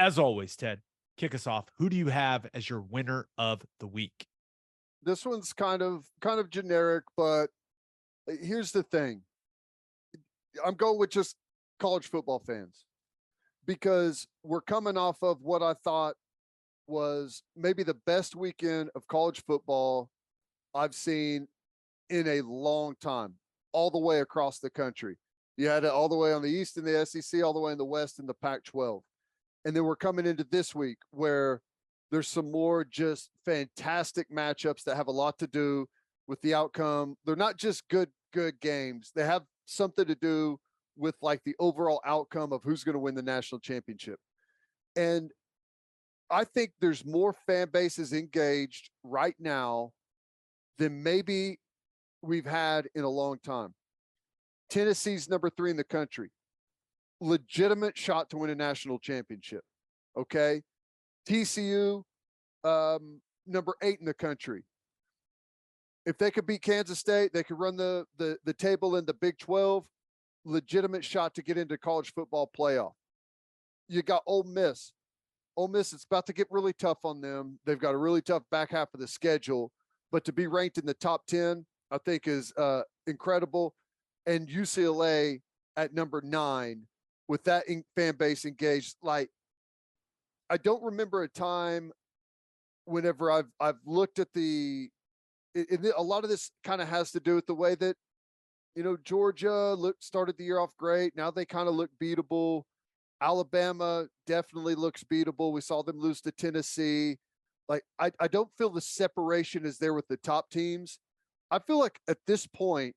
as always, Ted, kick us off. Who do you have as your winner of the week? This one's kind of generic, but here's the thing. I'm going with just college football fans because we're coming off of what I thought was maybe the best weekend of college football I've seen in a long time, all the way across the country. You had it all the way on the East in the SEC, all the way in the West in the Pac-12. And then we're coming into this week where there's some more just fantastic matchups that have a lot to do with the outcome. They're not just good games. They have something to do with like the overall outcome of who's going to win the national championship. And I think there's more fan bases engaged right now than maybe we've had in a long time. Tennessee's number 3 in the country. Legitimate shot to win a national championship. Okay. TCU, number 8 in the country. If they could beat Kansas State, they could run the table in the Big 12. Legitimate shot to get into college football playoff. You got Ole Miss. Ole Miss, it's about to get really tough on them. They've got a really tough back half of the schedule, but to be ranked in the top 10, I think is incredible. And UCLA at number 9 with that fan base engaged. Like, I don't remember a time whenever I've looked at a lot of this kind of has to do with the way that, Georgia started the year off great. Now they kind of look beatable. Alabama definitely looks beatable. We saw them lose to Tennessee. Like, I don't feel the separation is there with the top teams. I feel like at this point,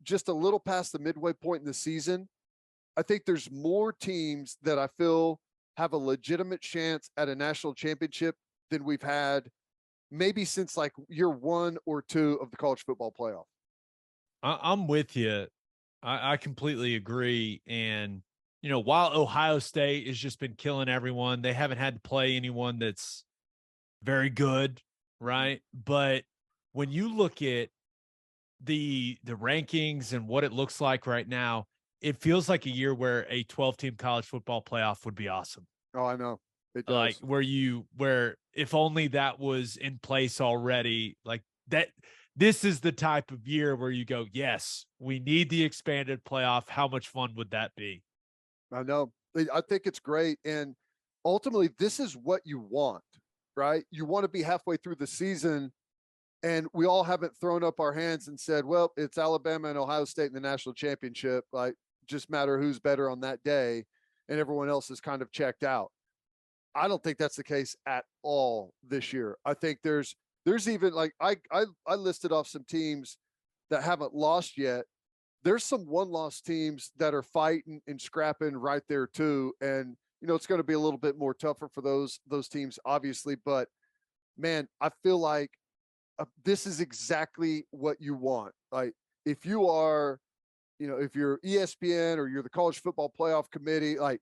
just a little past the midway point in the season, I think there's more teams that I feel have a legitimate chance at a national championship than we've had maybe since like year 1 or 2 of the college football playoff. I'm with you. I completely agree. And, while Ohio State has just been killing everyone, they haven't had to play anyone that's very good, right? But when you look at the rankings and what it looks like right now, it feels like a year where a 12-team college football playoff would be awesome. Oh, I know. It does. Like where if only that was in place already, like that. This is the type of year where you go, yes, we need the expanded playoff. How much fun would that be? I know. I think it's great. And ultimately, this is what you want, right? You want to be halfway through the season, and we all haven't thrown up our hands and said, well, it's Alabama and Ohio State in the national championship. Like, just matter who's better on that day, and everyone else is kind of checked out. I don't think that's the case at all this year. I think there's even like I listed off some teams that haven't lost yet. There's some 1-loss teams that are fighting and scrapping right there too. And it's going to be a little bit more tougher for those teams, obviously. But man, I feel like this is exactly what you want. Like, if you are, if you're ESPN or you're the college football playoff committee, like,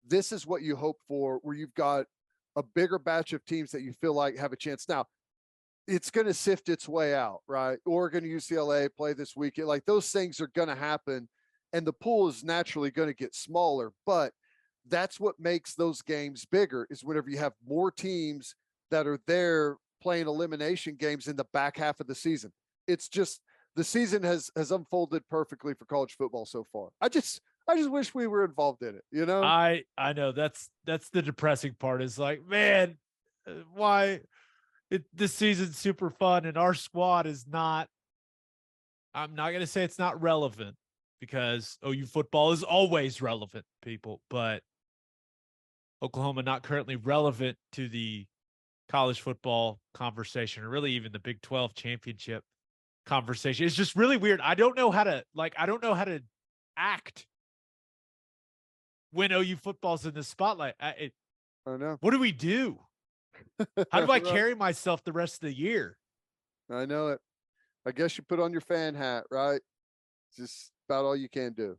this is what you hope for, where you've got a bigger batch of teams that you feel like have a chance. Now, it's going to sift its way out, right? Oregon, UCLA play this weekend. Like, those things are going to happen, and the pool is naturally going to get smaller. But that's what makes those games bigger, is whenever you have more teams that are there playing elimination games in the back half of the season. It's just, the season has unfolded perfectly for college football so far. I just wish we were involved in it, I know that's the depressing part, is like, man, why this season's super fun and our squad is not. I'm not going to say it's not relevant, because OU football is always relevant, people, but Oklahoma not currently relevant to the college football conversation, or really even the Big 12 championship conversation. It's just really weird. I don't know how to act when OU football's in the spotlight. I know. What do we do? How do I carry myself the rest of the year? I know it. I guess you put on your fan hat, right? It's just about all you can do.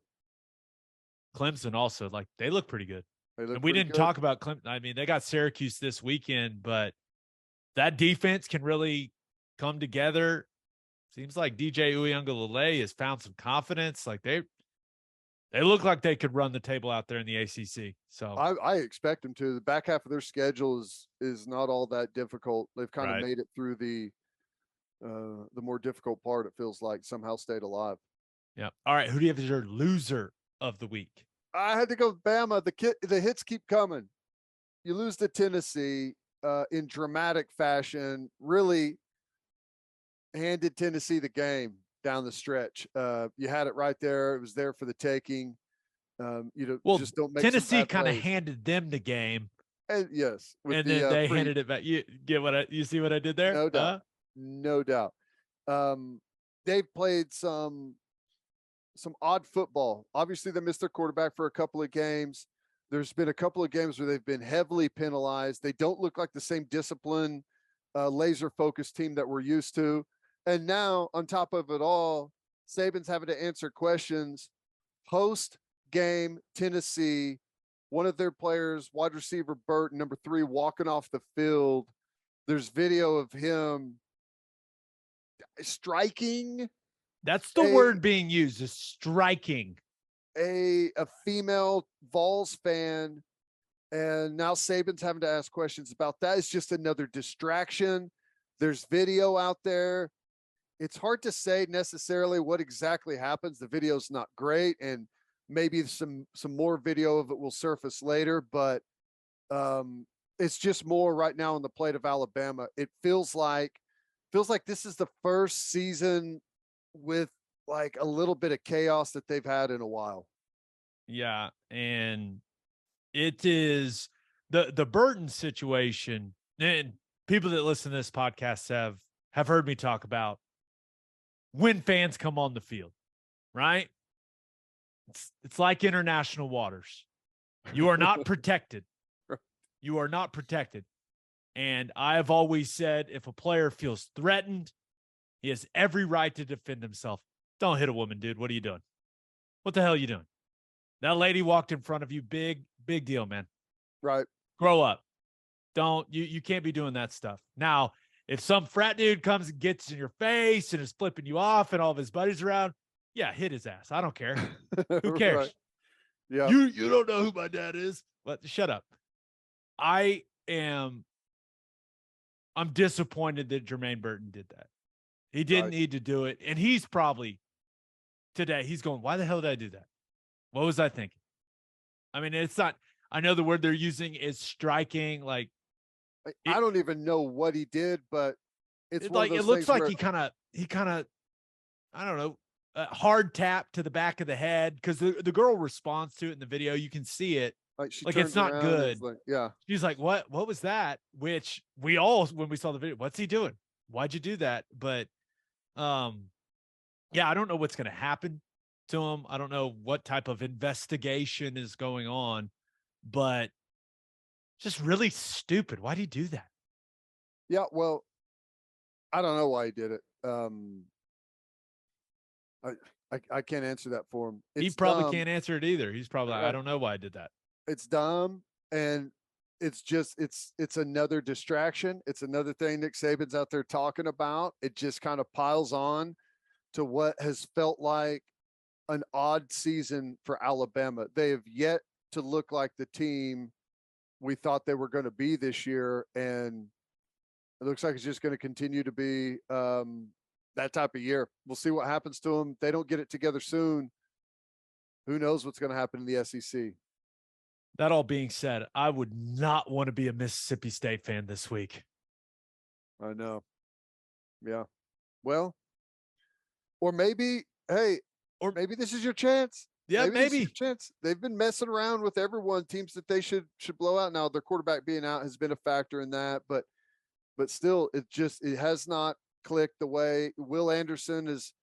Clemson also, like, they look pretty good. And we didn't talk about Clemson. I mean, they got Syracuse this weekend, but that defense can really come together. Seems like DJ Uyunglele has found some confidence. Like, They look like they could run the table out there in the ACC. So I expect them to. The back half of their schedule is not all that difficult. They've kind of right. made it through the more difficult part. It feels like somehow stayed alive. Yeah. All right. Who do you have as your loser of the week? I had to go with Bama. The hits keep coming. You lose to Tennessee in dramatic fashion. Really handed Tennessee the game down the stretch. You had it right there. It was there for the taking. Well, just don't make Tennessee kind of plays. handed them the game. And yes, And then they handed it back. You get you see what I did there? No doubt. No doubt. They've played some odd football. Obviously, they missed their quarterback for a couple of games. There's been a couple of games where they've been heavily penalized. They don't look like the same discipline, laser focused team that we're used to. And now, on top of it all, Saban's having to answer questions post game Tennessee. One of their players, wide receiver Burton, number 3, walking off the field. There's video of him striking. That's the word being used, is striking. A female Vols fan, and now Saban's having to ask questions about that. It's just another distraction. There's video out there. It's hard to say necessarily what exactly happens. The video's not great, and maybe some more video of it will surface later, but it's just more right now on the plate of Alabama. It feels like this is the first season with like a little bit of chaos that they've had in a while. Yeah, and it is the Burton situation, and people that listen to this podcast have heard me talk about when fans come on the field, right? It's like international waters. You are not protected. You are not protected. And I have always said, if a player feels threatened, he has every right to defend himself. Don't hit a woman, dude. What are you doing? What the hell are you doing? That lady walked in front of you. Big deal, man. Right. Grow up. You can't be doing that stuff. Now, if some frat dude comes and gets in your face and is flipping you off and all of his buddies around, yeah, hit his ass. I don't care. Who cares? Right. Yeah. You don't know who my dad is. But shut up. I'm disappointed that Jermaine Burton did that. He didn't need to do it. And he's probably today, he's going, why the hell did I do that? What was I thinking? I mean, it's not, I know the word they're using is striking. Like, I don't even know what he did, but it's one like, of those it looks things like where, he kind of, I don't know, a hard tap to the back of the head. Cause the girl responds to it in the video. You can see it. Like it's not good. Like, yeah. She's like, what was that? Which we all, when we saw the video, what's he doing? Why'd you do that? But, yeah, I don't know what's going to happen to him. I don't know what type of investigation is going on, but just really stupid. Why do you do that? Yeah. Well, I don't know why he did it. I can't answer that for him. He probably can't answer it either. He's probably like, I don't know why I did that. It's dumb, and it's just it's another distraction. It's another thing Nick Saban's out there talking about. It just kind of piles on to what has felt like an odd season for Alabama. They have yet to look like the team we thought they were going to be this year, and it looks like it's just going to continue to be that type of year. We'll see what happens to them. They don't get it together soon. Who knows what's going to happen in the SEC? That all being said, I would not want to be a Mississippi State fan this week. I know. Yeah. Well, or maybe, hey, or maybe this is your chance. Yeah, maybe. Your chance. They've been messing around with everyone, teams that they should blow out. Now their quarterback being out has been a factor in that, but still, it has not clicked the way Will Anderson is.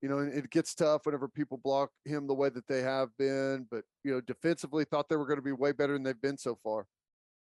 You know, it gets tough whenever people block him the way that they have been, but defensively thought they were going to be way better than they've been so far.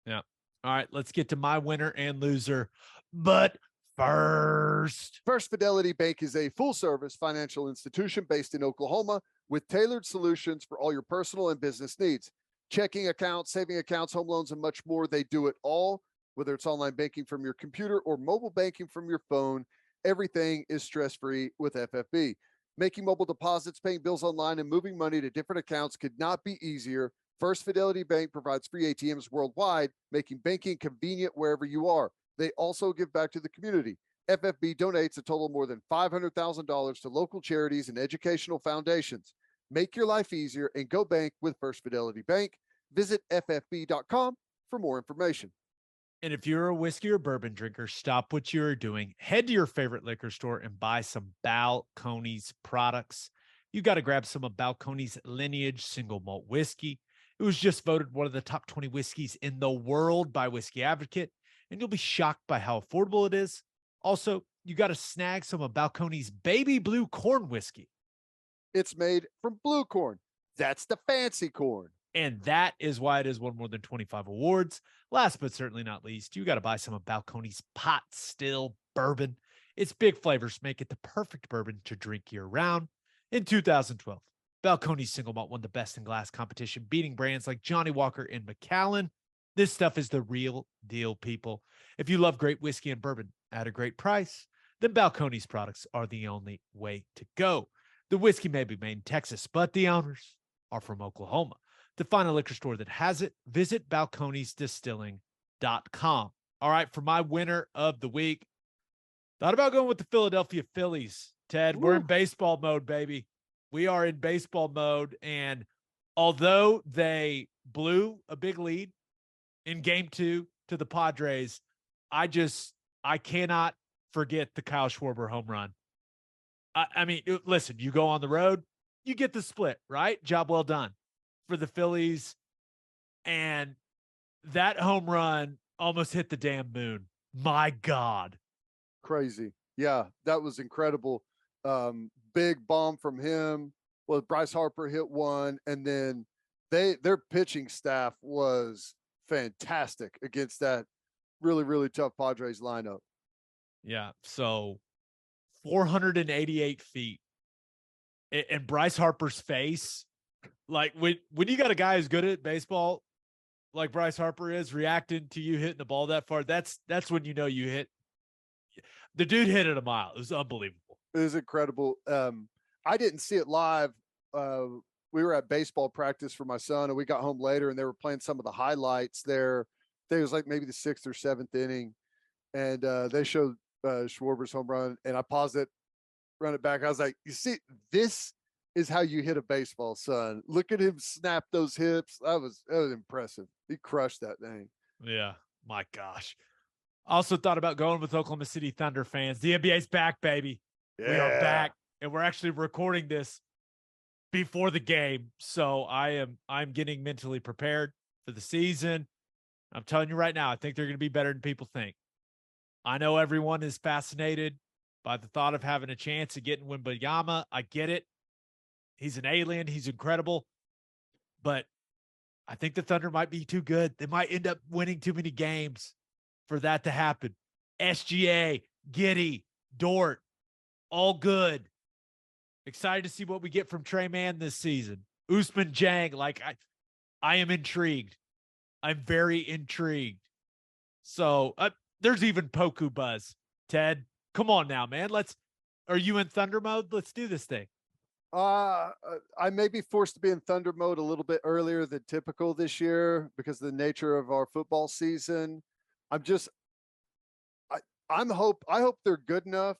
Yeah. All right, let's get to my winner and loser. But First Fidelity Bank is a full-service financial institution based in Oklahoma with tailored solutions for all your personal and business needs. Checking accounts, saving accounts, home loans, and much more. They do it all, whether it's online banking from your computer or mobile banking from your phone. Everything is stress-free with FFB. Making mobile deposits, paying bills online, and moving money to different accounts could not be easier. First Fidelity Bank provides free ATMs worldwide, making banking convenient wherever you are. They also give back to the community. FFB donates a total of more than $500,000 to local charities and educational foundations. Make your life easier and go bank with First Fidelity Bank. Visit ffb.com for more information. And if you're a whiskey or bourbon drinker, stop what you're doing. Head to your favorite liquor store and buy some Balcones products. You got to grab some of Balcones Lineage single malt whiskey. It was just voted one of the top 20 whiskeys in the world by Whiskey Advocate, and you'll be shocked by how affordable it is. Also, you got to snag some of Balcones Baby Blue Corn whiskey. It's made from blue corn. That's the fancy corn. And that is why it has won more than 25 awards. Last but certainly not least, you got to buy some of Balcones Pot Still Bourbon. Its big flavors make it the perfect bourbon to drink year round. In 2012, Balcones Single Malt won the Best in Glass competition, beating brands like Johnny Walker and Macallan. This stuff is the real deal, people. If you love great whiskey and bourbon at a great price, then Balcones products are the only way to go. The whiskey may be made in Texas, but the owners are from Oklahoma. To find a liquor store that has it, visit balconesdistilling.com. All right, for my winner of the week, thought about going with the Philadelphia Phillies. Ted, we're in baseball mode, baby. We are in baseball mode. And although they blew a big lead in game 2 to the Padres, I cannot forget the Kyle Schwarber home run. I mean, listen, you go on the road, you get the split, right? Job well done for the Phillies. And that home run almost hit the damn moon. My God. Crazy. Yeah, that was incredible. Big bomb from him. Well, Bryce Harper hit one, and then their pitching staff was fantastic against that really, really tough Padres lineup. Yeah. So 488 feet. And Bryce Harper's face, like when you got a guy who's good at baseball, like Bryce Harper is, reacting to you hitting the ball that far, that's when you know you hit. The dude hit it a mile. It was unbelievable. It was incredible. I didn't see it live. We were at baseball practice for my son, and we got home later, and they were playing some of the highlights there. I think it was like maybe the 6th or 7th inning, and they showed Schwarber's home run, and I paused it, run it back. I was like, you see, this is how you hit a baseball, son. Look at him snap those hips. That was impressive. He crushed that thing. Yeah, my gosh. Also thought about going with Oklahoma City Thunder fans. The NBA's back, baby. Yeah. We are back, and we're actually recording this before the game. So I'm getting mentally prepared for the season. I'm telling you right now, I think they're going to be better than people think. I know everyone is fascinated by the thought of having a chance of getting Wembanyama. I get it. He's an alien. He's incredible. But I think the Thunder might be too good. They might end up winning too many games for that to happen. SGA, Giddey, Dort, all good. Excited to see what we get from Trey Mann this season. Usman Jang, like I am intrigued. I'm very intrigued. So there's even Poku buzz. Ted, come on now, man. Are you in Thunder mode? Let's do this thing. I may be forced to be in Thunder mode a little bit earlier than typical this year because of the nature of our football season. I hope they're good enough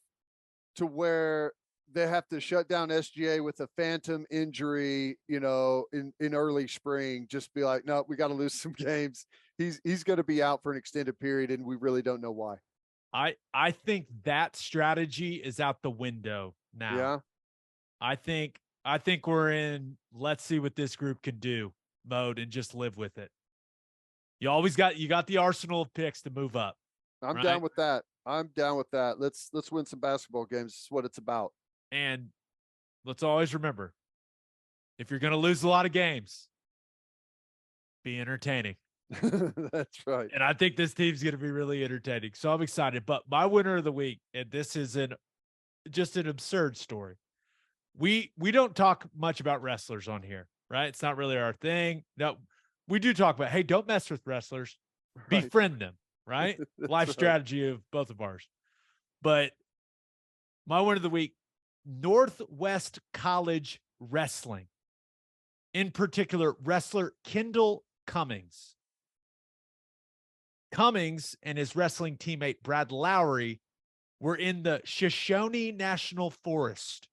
to where they have to shut down SGA with a phantom injury, in early spring. Just be like, no, we got to lose some games. He's going to be out for an extended period, and we really don't know why. I think that strategy is out the window now. Yeah. I think we're in let's see what this group can do mode and just live with it. You got the arsenal of picks to move up. I'm down with that. Let's win some basketball games. This is what it's about. And let's always remember, if you're going to lose a lot of games, be entertaining. That's right. And I think this team's going to be really entertaining. So I'm excited. But my winner of the week, and this is just an absurd story. We don't talk much about wrestlers on here, right? It's not really our thing. No, we do talk about, hey, don't mess with wrestlers. Right. Befriend them, right? Life strategy of both of ours. But my win of the week Northwest College Wrestling, in particular, wrestler Kendall Cummings. Cummings and his wrestling teammate Brad Lowry were in the Shoshone National Forest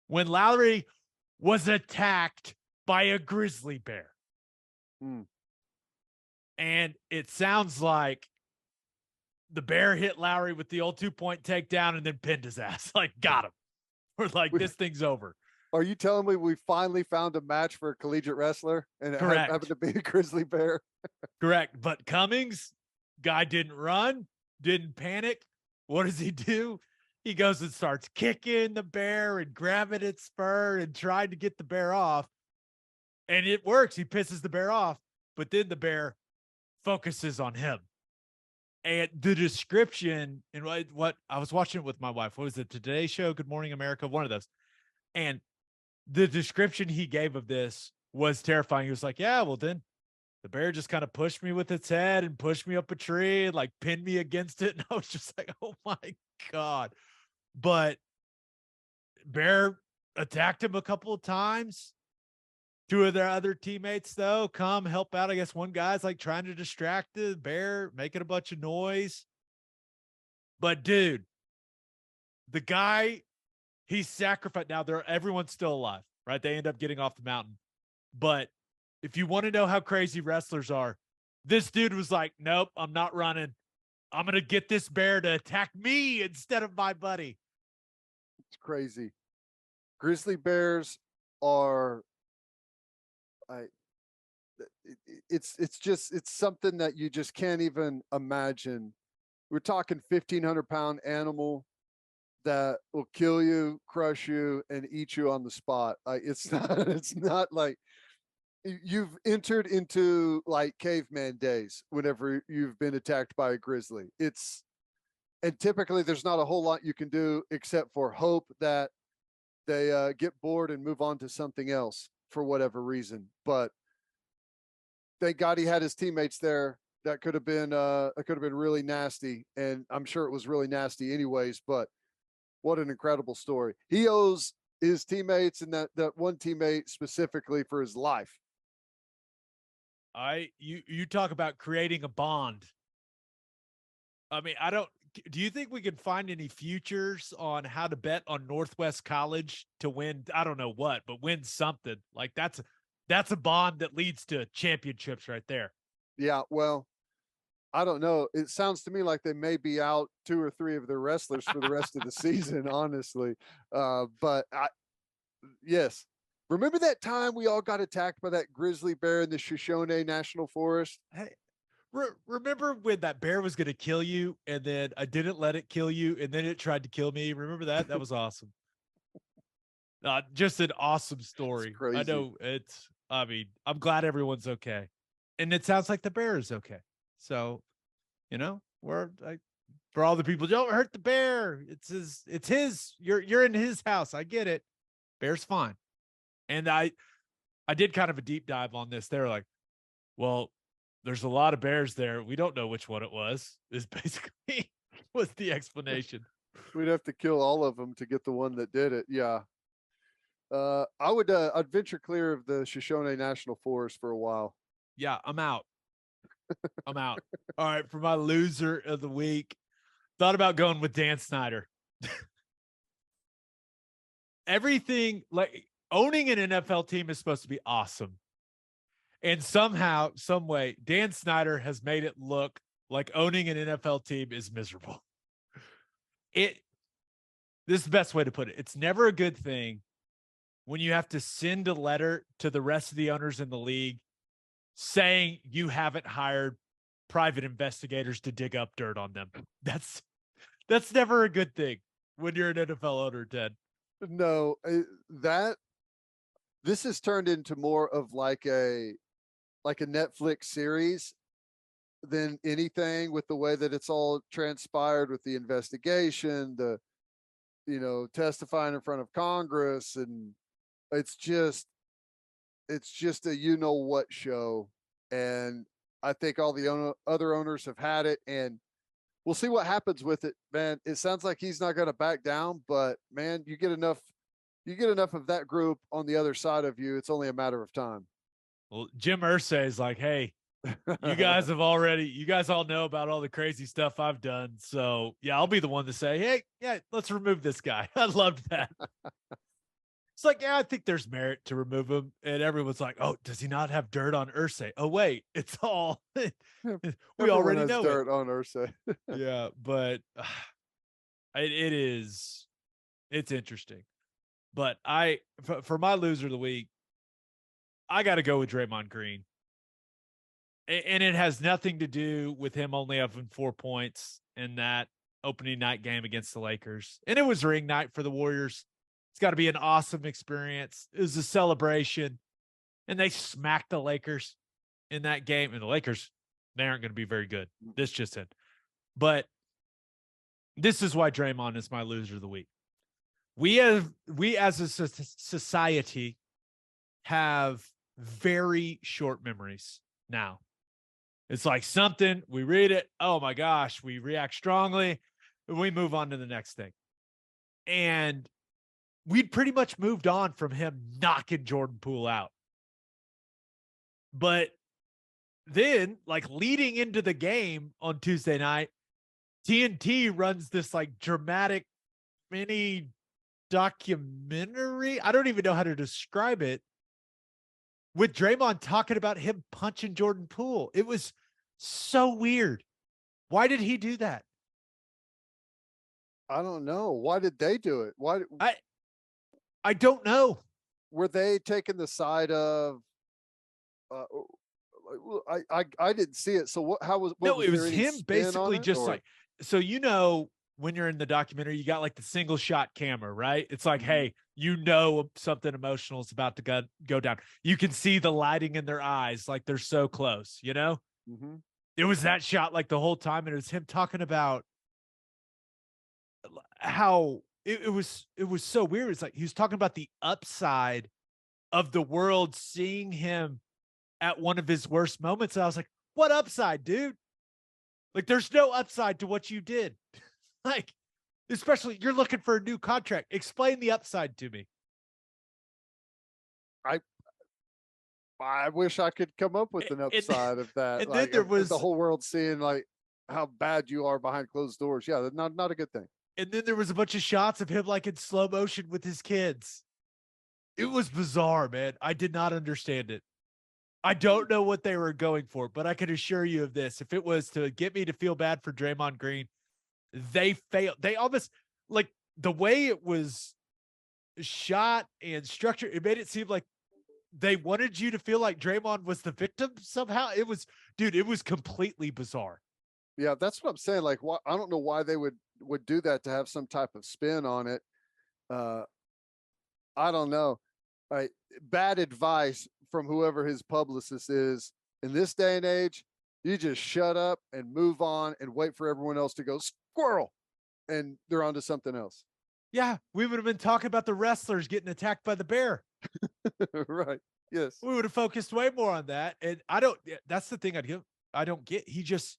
when Lowry was attacked by a grizzly bear. Mm. And it sounds like the bear hit Lowry with the old 2-point takedown and then pinned his ass. Like, got him. We're like, this thing's over. Are you telling me we finally found a match for a collegiate wrestler and it happened to be a grizzly bear? Correct. But Cummings, guy didn't run, didn't panic. What does he do? He goes and starts kicking the bear and grabbing its fur and trying to get the bear off. And it works. He pisses the bear off, but then the bear focuses on him. And the description, and what I was watching it with my wife. What was it? Today Show, Good Morning America, one of those. And the description he gave of this was terrifying. He was like, yeah, well, then the bear just kind of pushed me with its head and pushed me up a tree and like pinned me against it. And I was just like, oh my God. But bear attacked him a couple of times. Two of their other teammates, though, come help out. I guess one guy's like trying to distract the bear, making a bunch of noise. But dude, the guy, he sacrificed. Now everyone's still alive, right? They end up getting off the mountain. But if you want to know how crazy wrestlers are, this dude was like, nope, I'm not running. I'm going to get this bear to attack me instead of my buddy. It's crazy. Grizzly bears are, it's something that you just can't even imagine. We're talking 1,500-pound animal that will kill you, crush you, and eat you on the spot. It's not like you've entered into like caveman days whenever you've been attacked by a grizzly. And typically there's not a whole lot you can do except for hope that they get bored and move on to something else for whatever reason. But thank God he had his teammates there. That could have been really nasty, and I'm sure it was really nasty anyways. But what an incredible story. He owes his teammates and that one teammate specifically for his life. You talk about creating a bond. I mean, do you think we can find any futures on how to bet on Northwest College to win? I don't know what, but win something. Like that's a bond that leads to championships right there. Yeah, well, I don't know. It sounds to me like they may be out 2 or 3 of their wrestlers for the rest of the season, honestly. But yes. Remember that time we all got attacked by that grizzly bear in the Shoshone National Forest? Hey, remember when that bear was going to kill you and then I didn't let it kill you and then it tried to kill me? Remember that? That was awesome. Just an awesome story. I know I'm glad everyone's okay. And it sounds like the bear is okay. So, for all the people, don't hurt the bear. It's his, you're in his house. I get it. Bear's fine. And I did kind of a deep dive on this. They're like, well, there's a lot of bears there. We don't know which one it was, is basically was the explanation. We'd have to kill all of them to get the one that did it. Yeah. I'd venture clear of the Shoshone National Forest for a while. Yeah, I'm out. I'm out. All right, for my loser of the week, thought about going with Dan Snyder. Everything, like owning an NFL team is supposed to be awesome. And somehow, some way, Dan Snyder has made it look like owning an NFL team is miserable. This is the best way to put it. It's never a good thing when you have to send a letter to the rest of the owners in the league saying you haven't hired private investigators to dig up dirt on them. That's never a good thing when you're an NFL owner, Ted. No, this has turned into more of like a Netflix series than anything, with the way that it's all transpired with the investigation, the testifying in front of Congress, and it's just a what show. And I think all the other owners have had it, and we'll see what happens with it, man. It sounds like he's not going to back down, but man, you get enough of that group on the other side of you. It's only a matter of time. Well, Jim Irsay is like, hey, you guys all know about all the crazy stuff I've done. So yeah, I'll be the one to say, hey, yeah, let's remove this guy. I loved that. It's like, yeah, I think there's merit to remove him. And everyone's like, oh, does he not have dirt on Irsay? Oh, wait, it's all we already know dirt it. on Irsay. Yeah, but it's interesting. But for my loser of the week, I got to go with Draymond Green. And it has nothing to do with him only having 4 points in that opening night game against the Lakers. And it was ring night for the Warriors. It's got to be an awesome experience. It was a celebration. And they smacked the Lakers in that game. And the Lakers, they aren't going to be very good. This just in. But this is why Draymond is my loser of the week. We as a society have very short memories now. It's like something, we read it, oh my gosh, we react strongly, and we move on to the next thing. And we'd pretty much moved on from him knocking Jordan Poole out. But then, like leading into the game on Tuesday night, TNT runs this like dramatic mini documentary. I don't even know how to describe it, with Draymond talking about him punching Jordan Poole. It was so weird. Why did he do that? I don't know. Why did they do it? Why? I don't know. Were they taking the side of? I didn't see it. So what? How was? What No, was it was him basically just or? like, so when you're in the documentary, you got like the single shot camera, right? It's like, hey, something emotional is about to go down. You can see the lighting in their eyes, like they're so close, Mm-hmm. It was that shot like the whole time. And it was him talking about how it was so weird. It's like he was talking about the upside of the world seeing him at one of his worst moments. And I was like, what upside, dude? Like, there's no upside to what you did. Like, especially you're looking for a new contract. Explain the upside to me. I wish I could come up with an upside of that. And like, then there was the whole world seeing like how bad you are behind closed doors. Yeah, not a good thing. And then there was a bunch of shots of him like in slow motion with his kids. It was bizarre, man. I did not understand it. I don't know what they were going for, but I can assure you of this. If it was to get me to feel bad for Draymond Green, they failed. They almost, like, the way it was shot and structured, it made it seem like they wanted you to feel like Draymond was the victim somehow. It was completely bizarre. Yeah, that's what I'm saying. Like, I don't know why they would do that to have some type of spin on it. I don't know. Bad advice from whoever his publicist is in this day and age. You just shut up and move on and wait for everyone else to go squirrel, and they're on to something else. Yeah, we would have been talking about the wrestlers getting attacked by the bear. Right. Yes. We would have focused way more on that. And that's the thing I don't get. He just,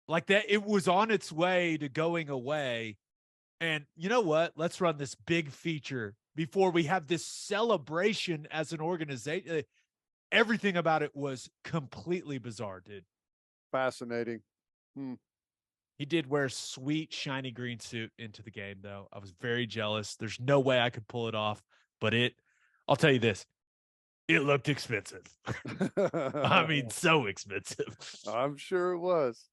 like, that, it was on its way to going away. And you know what? Let's run this big feature before we have this celebration as an organization. Everything about it was completely bizarre, dude. Fascinating. He did wear a sweet, shiny green suit into the game, though. I was very jealous. There's no way I could pull it off, but I'll tell you this, it looked expensive. I mean, so expensive. I'm sure it was.